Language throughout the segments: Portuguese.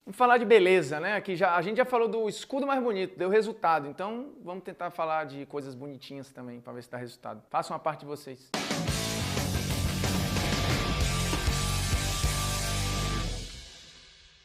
Vamos falar de beleza, né? Aqui a gente já falou do escudo mais bonito, deu resultado. Então vamos tentar falar de coisas bonitinhas também, para ver se dá resultado. Façam a parte de vocês.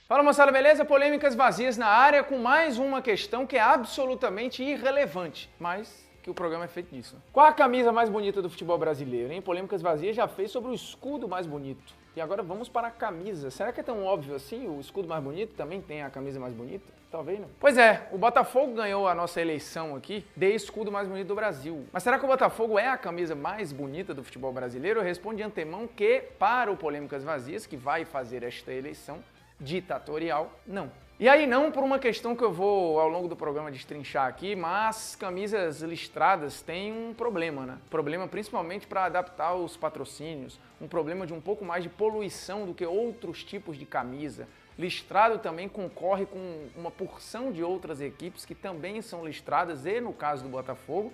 Fala moçada, beleza? Polêmicas vazias na área com mais uma questão que é absolutamente irrelevante, mas que o programa é feito disso. Qual a camisa mais bonita do futebol brasileiro, hein? Polêmicas vazias já fez sobre o escudo mais bonito. E agora vamos para a camisa. Será que é tão óbvio assim? O escudo mais bonito também tem a camisa mais bonita? Talvez não. Pois é, o Botafogo ganhou a nossa eleição aqui de escudo mais bonito do Brasil. Mas será que o Botafogo é a camisa mais bonita do futebol brasileiro? Eu respondo de antemão que, para o Polêmicas Vazias, que vai fazer esta eleição ditatorial, não. E aí não por uma questão que eu vou ao longo do programa destrinchar aqui, mas camisas listradas têm um problema, né? Problema principalmente para adaptar os patrocínios, um problema de um pouco mais de poluição do que outros tipos de camisa. Listrado também concorre com uma porção de outras equipes que também são listradas e, no caso do Botafogo,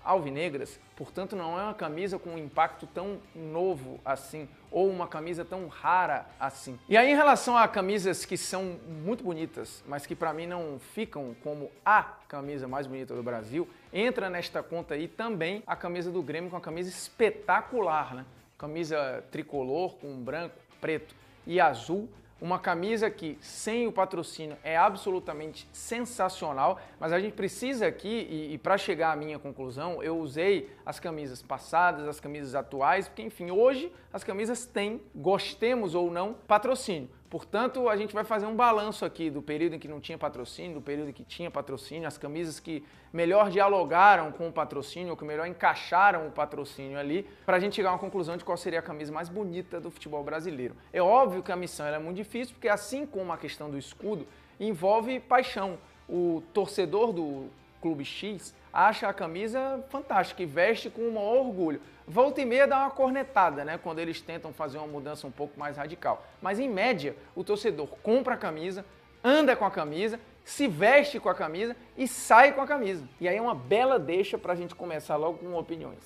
alvinegras, portanto não é uma camisa com um impacto tão novo assim, ou uma camisa tão rara assim. E aí em relação a camisas que são muito bonitas, mas que para mim não ficam como a camisa mais bonita do Brasil, entra nesta conta aí também a camisa do Grêmio, com uma camisa espetacular, né? Camisa tricolor com branco, preto e azul. Uma camisa que, sem o patrocínio, é absolutamente sensacional, mas a gente precisa aqui, e para chegar à minha conclusão, eu usei as camisas passadas, as camisas atuais, porque, enfim, hoje as camisas têm, gostemos ou não, patrocínio. Portanto, a gente vai fazer um balanço aqui do período em que não tinha patrocínio, do período em que tinha patrocínio, as camisas que melhor dialogaram com o patrocínio, ou que melhor encaixaram o patrocínio ali, para a gente chegar a uma conclusão de qual seria a camisa mais bonita do futebol brasileiro. É óbvio que a missão é muito difícil, porque assim como a questão do escudo, envolve paixão. O torcedor do Clube X acha a camisa fantástica e veste com o maior orgulho. Volta e meia dá uma cornetada, né, quando eles tentam fazer uma mudança um pouco mais radical. Mas, em média, o torcedor compra a camisa, anda com a camisa, se veste com a camisa e sai com a camisa. E aí é uma bela deixa pra gente começar logo com opiniões.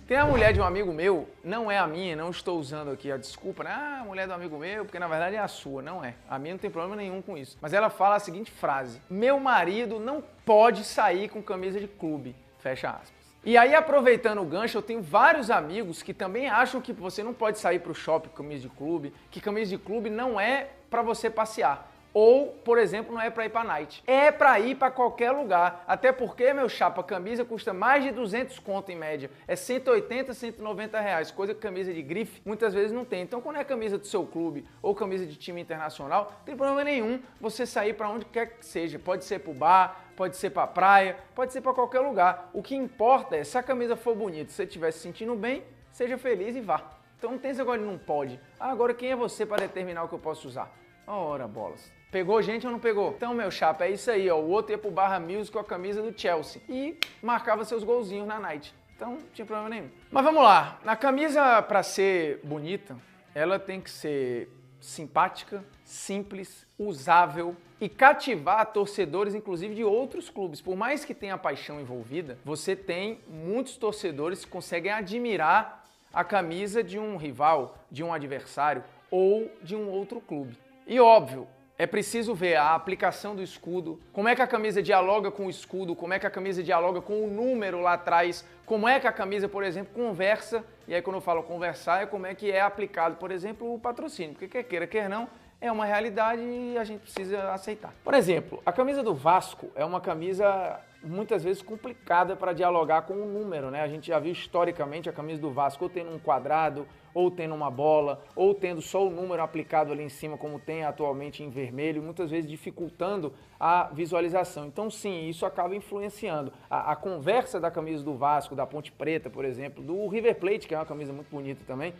Tem a mulher de um amigo meu, não é a minha, não estou usando aqui a desculpa, né? Ah, a mulher do amigo meu, porque na verdade é a sua, não é. A minha não tem problema nenhum com isso. Mas ela fala a seguinte frase: meu marido não pode sair com camisa de clube, fecha aspas. E aí, aproveitando o gancho, eu tenho vários amigos que também acham que você não pode sair para o shopping com camisa de clube, que camisa de clube não é para você passear. Ou, por exemplo, não é para ir para night. É para ir para qualquer lugar. Até porque, meu chapa, a camisa custa mais de 200 conto em média. É 180, 190 reais. Coisa que camisa de grife muitas vezes não tem. Então, quando é camisa do seu clube ou camisa de time internacional, não tem problema nenhum você sair para onde quer que seja. Pode ser para o bar, pode ser para a praia, pode ser para qualquer lugar. O que importa é, se a camisa for bonita, se você estiver se sentindo bem, seja feliz e vá. Então, não tem esse negócio de não pode. Ah, agora quem é você para determinar o que eu posso usar? Ora, bolas. Pegou gente ou não pegou? Então, meu chapa, é isso aí, ó. O outro ia pro Barra Music com a camisa do Chelsea e marcava seus golzinhos na night. Então, não tinha problema nenhum. Mas vamos lá. Na camisa, pra ser bonita, ela tem que ser simpática, simples, usável e cativar torcedores, inclusive de outros clubes. Por mais que tenha paixão envolvida, você tem muitos torcedores que conseguem admirar a camisa de um rival, de um adversário ou de um outro clube. E óbvio, é preciso ver a aplicação do escudo, como é que a camisa dialoga com o escudo, como é que a camisa dialoga com o número lá atrás, como é que a camisa, por exemplo, conversa, e aí quando eu falo conversar é como é que é aplicado, por exemplo, o patrocínio, porque quer queira, quer não, é uma realidade e a gente precisa aceitar. Por exemplo, a camisa do Vasco é uma camisa muitas vezes complicada para dialogar com o número, né? A gente já viu historicamente a camisa do Vasco ou tendo um quadrado, ou tendo uma bola, ou tendo só o número aplicado ali em cima, como tem atualmente em vermelho, muitas vezes dificultando a visualização. Então sim, isso acaba influenciando. A conversa da camisa do Vasco, da Ponte Preta, por exemplo, do River Plate, que é uma camisa muito bonita também,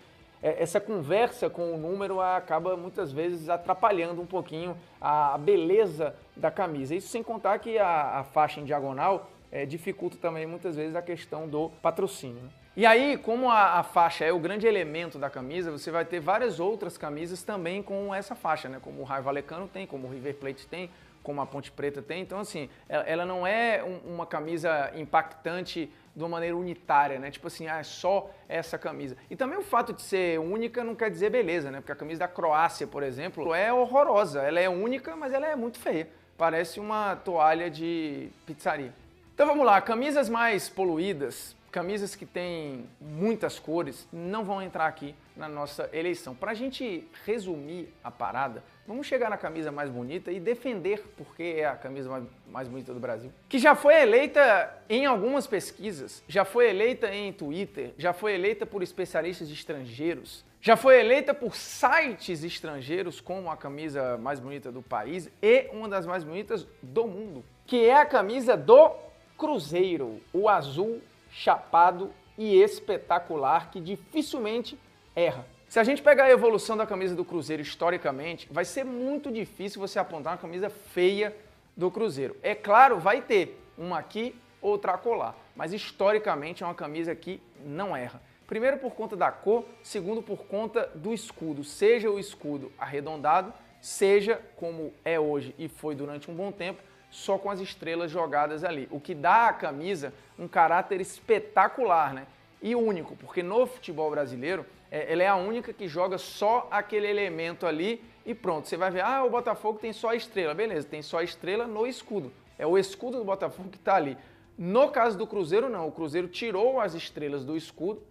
essa conversa com o número acaba muitas vezes atrapalhando um pouquinho a beleza da camisa. Isso sem contar que a faixa em diagonal dificulta também muitas vezes a questão do patrocínio, né? E aí, como a faixa é o grande elemento da camisa, você vai ter várias outras camisas também com essa faixa, né? Como o Raio Vallecano tem, como o River Plate tem, como a Ponte Preta tem. Então, assim, ela não é uma camisa impactante de uma maneira unitária, né? Tipo assim, é só essa camisa. E também o fato de ser única não quer dizer beleza, né? Porque a camisa da Croácia, por exemplo, é horrorosa. Ela é única, mas ela é muito feia. Parece uma toalha de pizzaria. Então vamos lá, camisas mais poluídas, camisas que têm muitas cores, não vão entrar aqui na nossa eleição. Para a gente resumir a parada, vamos chegar na camisa mais bonita e defender porque é a camisa mais bonita do Brasil. Que já foi eleita em algumas pesquisas, já foi eleita em Twitter, já foi eleita por especialistas estrangeiros, já foi eleita por sites estrangeiros como a camisa mais bonita do país e uma das mais bonitas do mundo, que é a camisa do Cruzeiro, o azul chapado e espetacular que dificilmente erra. Se a gente pegar a evolução da camisa do Cruzeiro historicamente, vai ser muito difícil você apontar uma camisa feia do Cruzeiro. É claro, vai ter uma aqui, outra acolá, mas historicamente é uma camisa que não erra. Primeiro por conta da cor, segundo por conta do escudo, seja o escudo arredondado, seja como é hoje e foi durante um bom tempo, só com as estrelas jogadas ali, o que dá à camisa um caráter espetacular, né? E único, porque no futebol brasileiro, ela é a única que joga só aquele elemento ali e pronto. Você vai ver, o Botafogo tem só a estrela, beleza, tem só a estrela no escudo, é o escudo do Botafogo que está ali. No caso do Cruzeiro não, o Cruzeiro tirou as estrelas do escudo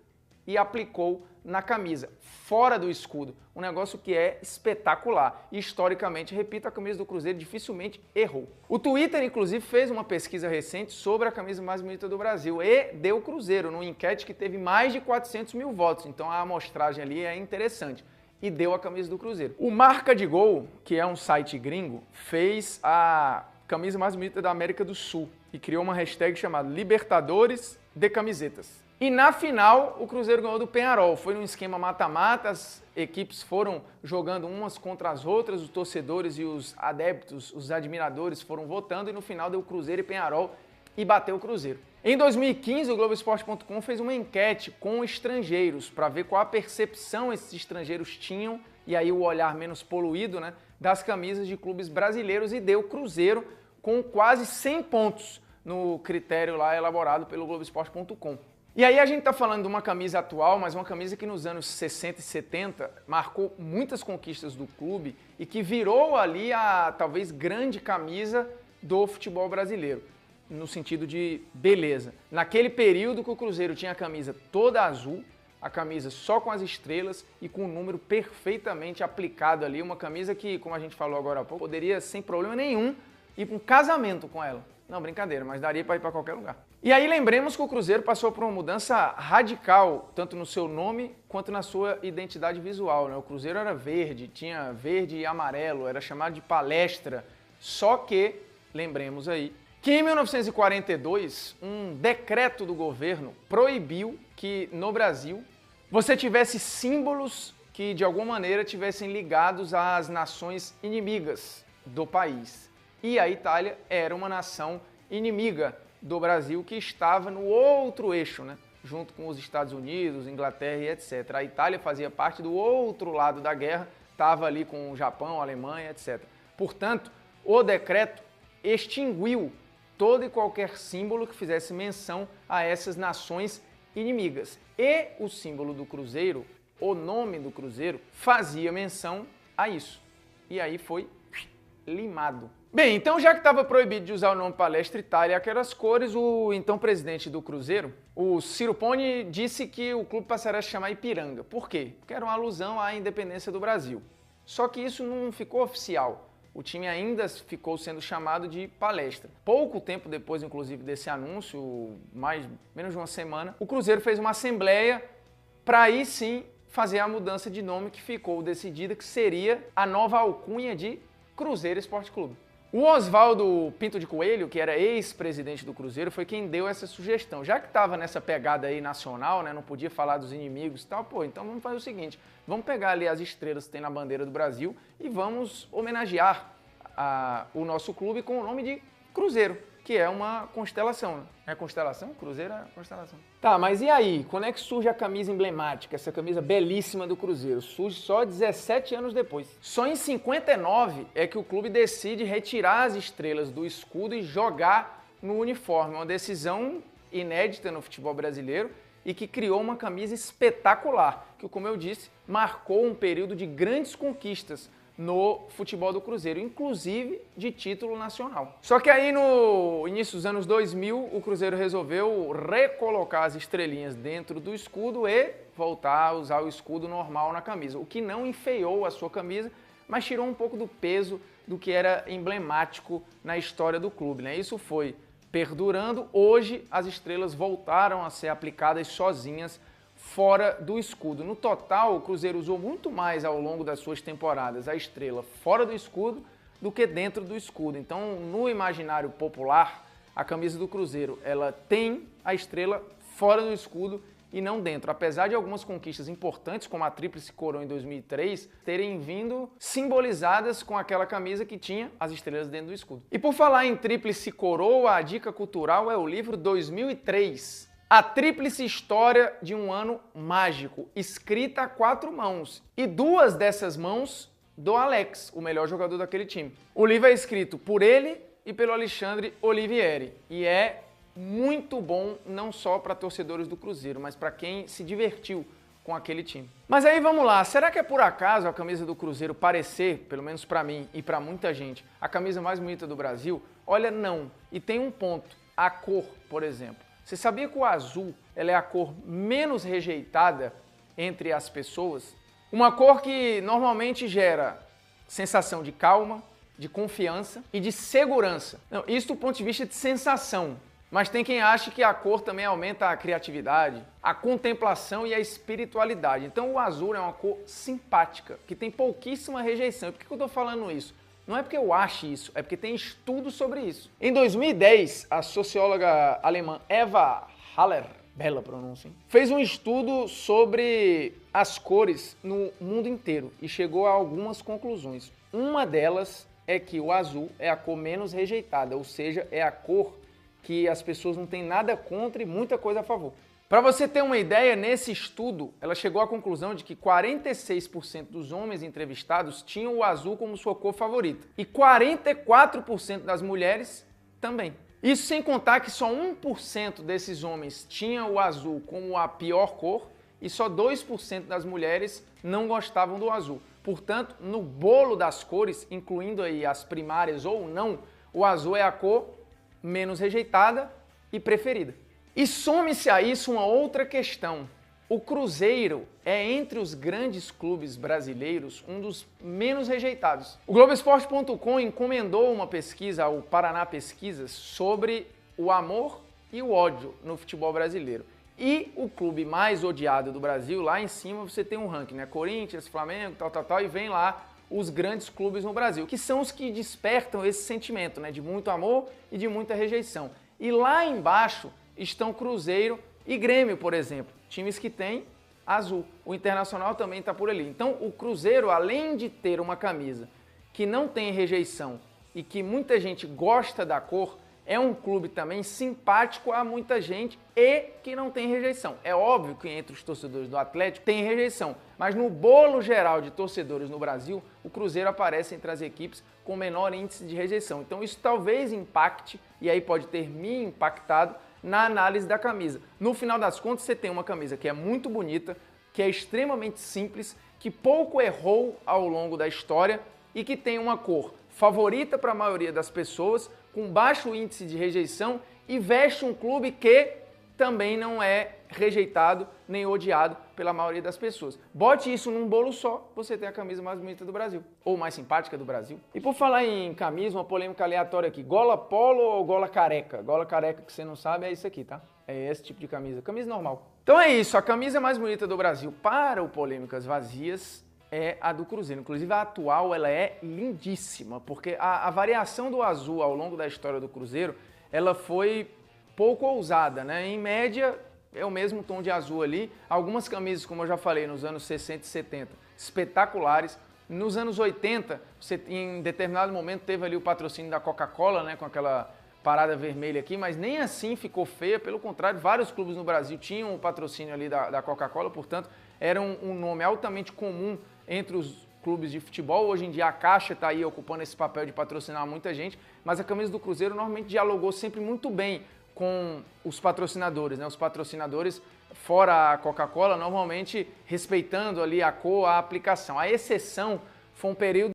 e aplicou na camisa, fora do escudo, um negócio que é espetacular. E, historicamente, repito, a camisa do Cruzeiro dificilmente errou. O Twitter, inclusive, fez uma pesquisa recente sobre a camisa mais bonita do Brasil e deu Cruzeiro, numa enquete que teve mais de 400 mil votos, então a amostragem ali é interessante. E deu a camisa do Cruzeiro. O Marca de Gol, que é um site gringo, fez a camisa mais bonita da América do Sul e criou uma hashtag chamada Libertadores de Camisetas. E na final, o Cruzeiro ganhou do Peñarol. Foi num esquema mata-mata, as equipes foram jogando umas contra as outras, os torcedores e os adeptos, os admiradores foram votando e no final deu Cruzeiro e Peñarol e bateu o Cruzeiro. Em 2015, o Globoesporte.com fez uma enquete com estrangeiros para ver qual a percepção esses estrangeiros tinham, e aí o olhar menos poluído, né, das camisas de clubes brasileiros, e deu Cruzeiro com quase 100 pontos no critério lá elaborado pelo Globoesporte.com. E aí a gente tá falando de uma camisa atual, mas uma camisa que nos anos 60 e 70 marcou muitas conquistas do clube e que virou ali a talvez grande camisa do futebol brasileiro, no sentido de beleza. Naquele período que o Cruzeiro tinha a camisa toda azul, a camisa só com as estrelas e com o número perfeitamente aplicado ali, uma camisa que, como a gente falou agora há pouco, poderia sem problema nenhum ir para um casamento com ela. Não, brincadeira, mas daria para ir para qualquer lugar. E aí lembremos que o Cruzeiro passou por uma mudança radical, tanto no seu nome quanto na sua identidade visual, né? O Cruzeiro era verde, tinha verde e amarelo, era chamado de Palestra. Só que, lembremos aí, que em 1942, um decreto do governo proibiu que no Brasil você tivesse símbolos que de alguma maneira tivessem ligados às nações inimigas do país. E a Itália era uma nação inimiga do Brasil que estava no outro eixo, né? Junto com os Estados Unidos, Inglaterra e etc. A Itália fazia parte do outro lado da guerra, estava ali com o Japão, a Alemanha, etc. Portanto, o decreto extinguiu todo e qualquer símbolo que fizesse menção a essas nações inimigas. E o símbolo do Cruzeiro, o nome do Cruzeiro, fazia menção a isso. E aí foi limado. Bem, então já que estava proibido de usar o nome Palestra Itália e aquelas cores, o então presidente do Cruzeiro, o Ciro Poni, disse que o clube passaria a se chamar Ipiranga. Por quê? Porque era uma alusão à independência do Brasil. Só que isso não ficou oficial. O time ainda ficou sendo chamado de Palestra. Pouco tempo depois, inclusive, desse anúncio, menos de uma semana, o Cruzeiro fez uma assembleia para aí sim fazer a mudança de nome que ficou decidida, que seria a nova alcunha de Cruzeiro Esporte Clube. O Oswaldo Pinto de Coelho, que era ex-presidente do Cruzeiro, foi quem deu essa sugestão. Já que estava nessa pegada aí nacional, né, não podia falar dos inimigos e tal, então vamos fazer o seguinte, vamos pegar ali as estrelas que tem na bandeira do Brasil e vamos homenagear o nosso clube com o nome de Cruzeiro, que é uma constelação. Né? É constelação? Cruzeiro é constelação. Tá, mas e aí? Quando é que surge a camisa emblemática, essa camisa belíssima do Cruzeiro? Surge só 17 anos depois. Só em 59 é que o clube decide retirar as estrelas do escudo e jogar no uniforme. Uma decisão inédita no futebol brasileiro e que criou uma camisa espetacular, que, como eu disse, marcou um período de grandes conquistas no futebol do Cruzeiro, inclusive de título nacional. Só que aí no início dos anos 2000, o Cruzeiro resolveu recolocar as estrelinhas dentro do escudo e voltar a usar o escudo normal na camisa, o que não enfeiou a sua camisa, mas tirou um pouco do peso do que era emblemático na história do clube, né? Isso foi perdurando. Hoje as estrelas voltaram a ser aplicadas sozinhas fora do escudo. No total, o Cruzeiro usou muito mais ao longo das suas temporadas a estrela fora do escudo do que dentro do escudo. Então, no imaginário popular, a camisa do Cruzeiro, ela tem a estrela fora do escudo e não dentro. Apesar de algumas conquistas importantes, como a Tríplice Coroa em 2003, terem vindo simbolizadas com aquela camisa que tinha as estrelas dentro do escudo. E por falar em Tríplice Coroa, a dica cultural é o livro 2003. A Tríplice História de um Ano Mágico, escrita a 4 mãos. E 2 dessas mãos do Alex, o melhor jogador daquele time. O livro é escrito por ele e pelo Alexandre Olivieri. E é muito bom, não só para torcedores do Cruzeiro, mas para quem se divertiu com aquele time. Mas aí vamos lá, será que é por acaso a camisa do Cruzeiro parecer, pelo menos para mim e para muita gente, a camisa mais bonita do Brasil? Olha, não. E tem um ponto, a cor, por exemplo. Você sabia que o azul ela é a cor menos rejeitada entre as pessoas? Uma cor que normalmente gera sensação de calma, de confiança e de segurança. Não, isso do ponto de vista de sensação. Mas tem quem ache que a cor também aumenta a criatividade, a contemplação e a espiritualidade. Então o azul é uma cor simpática, que tem pouquíssima rejeição. E por que eu estou falando isso? Não é porque eu ache isso, é porque tem estudo sobre isso. Em 2010, a socióloga alemã Eva Haller, bela pronúncia, hein? Fez um estudo sobre as cores no mundo inteiro e chegou a algumas conclusões. Uma delas é que o azul é a cor menos rejeitada, ou seja, é a cor que as pessoas não têm nada contra e muita coisa a favor. Para você ter uma ideia, nesse estudo, ela chegou à conclusão de que 46% dos homens entrevistados tinham o azul como sua cor favorita e 44% das mulheres também. Isso sem contar que só 1% desses homens tinham o azul como a pior cor e só 2% das mulheres não gostavam do azul. Portanto, no bolo das cores, incluindo aí as primárias ou não, o azul é a cor menos rejeitada e preferida. E some-se a isso uma outra questão. O Cruzeiro é, entre os grandes clubes brasileiros, um dos menos rejeitados. O Globoesporte.com encomendou uma pesquisa ao Paraná Pesquisas sobre o amor e o ódio no futebol brasileiro. E o clube mais odiado do Brasil, lá em cima você tem um ranking, né? Corinthians, Flamengo, tal, e vem lá os grandes clubes no Brasil, que são os que despertam esse sentimento, né? De muito amor e de muita rejeição. E lá embaixo estão Cruzeiro e Grêmio, por exemplo, times que têm azul. O Internacional também está por ali. Então, o Cruzeiro, além de ter uma camisa que não tem rejeição e que muita gente gosta da cor, é um clube também simpático a muita gente e que não tem rejeição. É óbvio que entre os torcedores do Atlético tem rejeição, mas no bolo geral de torcedores no Brasil, o Cruzeiro aparece entre as equipes com menor índice de rejeição. Então, isso talvez impacte, e aí pode ter me impactado, na análise da camisa. No final das contas, você tem uma camisa que é muito bonita, que é extremamente simples, que pouco errou ao longo da história e que tem uma cor favorita para a maioria das pessoas, com baixo índice de rejeição e veste um clube que também não é rejeitado nem odiado pela maioria das pessoas. Bote isso num bolo só, você tem a camisa mais bonita do Brasil, ou mais simpática do Brasil. E por falar em camisa, uma polêmica aleatória aqui, gola polo ou gola careca? Gola careca, que você não sabe, é isso aqui, tá? É esse tipo de camisa, camisa normal. Então é isso, a camisa mais bonita do Brasil para o Polêmicas Vazias é a do Cruzeiro. Inclusive a atual, ela é lindíssima, porque a variação do azul ao longo da história do Cruzeiro, ela foi pouco ousada, né? Em média, é o mesmo tom de azul ali. Algumas camisas, como eu já falei, nos anos 60 e 70, espetaculares. Nos anos 80, você em determinado momento teve ali o patrocínio da Coca-Cola, né? Com aquela parada vermelha aqui, mas nem assim ficou feia. Pelo contrário, vários clubes no Brasil tinham o patrocínio ali da Coca-Cola, portanto, era um nome altamente comum entre os clubes de futebol. Hoje em dia a Caixa está aí ocupando esse papel de patrocinar muita gente, mas a camisa do Cruzeiro normalmente dialogou sempre muito bem com os patrocinadores, né? Os patrocinadores, fora a Coca-Cola, normalmente respeitando ali a cor, a aplicação. A exceção foi um período